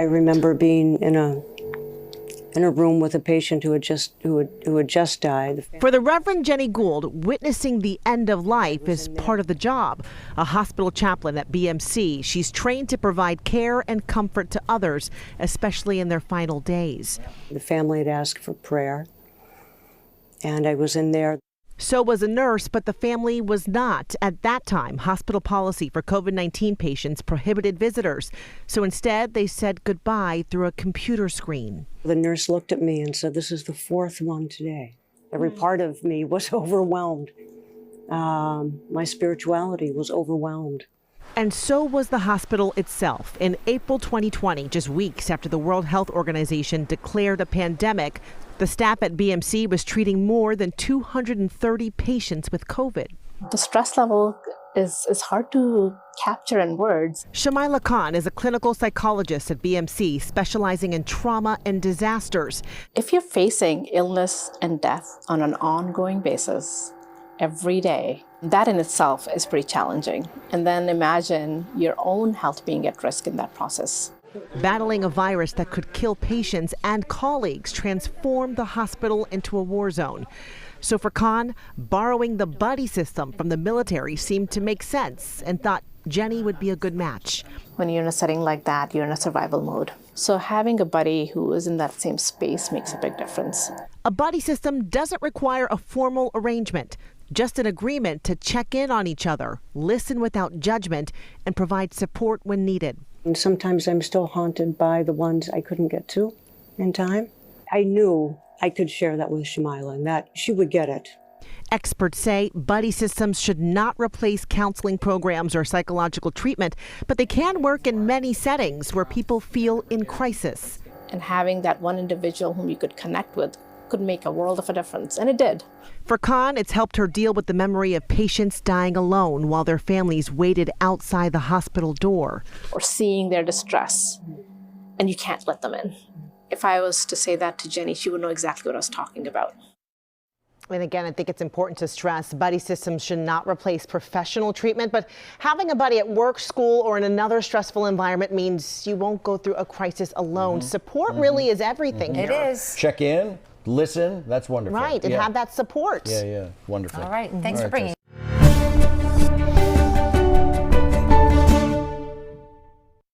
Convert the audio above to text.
I remember being in a room with a patient who had just died. For the Reverend Jenny Gould, witnessing the end of life is part of the job. A hospital chaplain at BMC, she's trained to provide care and comfort to others, especially in their final days. The family had asked for prayer, and I was in there. So was a nurse, but the family was not. At that time, hospital policy for COVID-19 patients prohibited visitors. So instead, they said goodbye through a computer screen. The nurse looked at me and said, "This is the fourth one today." Every part of me was overwhelmed. My spirituality was overwhelmed. And so was the hospital itself. In April 2020, just weeks after the World Health Organization declared a pandemic, the staff at BMC was treating more than 230 patients with COVID. The stress level is hard to capture in words. Shamaila Khan is a clinical psychologist at BMC, specializing in trauma and disasters. If you're facing illness and death on an ongoing basis every day, that in itself is pretty challenging. And then imagine your own health being at risk in that process. Battling a virus that could kill patients and colleagues transformed the hospital into a war zone. So for Khan, borrowing the buddy system from the military seemed to make sense, and thought Jenny would be a good match. When you're in a setting like that, you're in a survival mode. So having a buddy who is in that same space makes a big difference. A buddy system doesn't require a formal arrangement, just an agreement to check in on each other, listen without judgment, and provide support when needed. And sometimes I'm still haunted by the ones I couldn't get to in time. I knew I could share that with Shamaila and that she would get it. Experts say buddy systems should not replace counseling programs or psychological treatment, but they can work in many settings where people feel in crisis. And having that one individual whom you could connect with could make a world of a difference, and it did. For Khan, it's helped her deal with the memory of patients dying alone while their families waited outside the hospital door. Or seeing their distress, and you can't let them in. If I was to say that to Jenny, she would know exactly what I was talking about. And again, I think it's important to stress buddy systems should not replace professional treatment, but having a buddy at work, school, or in another stressful environment means you won't go through a crisis alone. Support really is everything here. It is. Check in, listen, that's wonderful. Right, and have that support. Yeah, wonderful. All right, thanks for bringing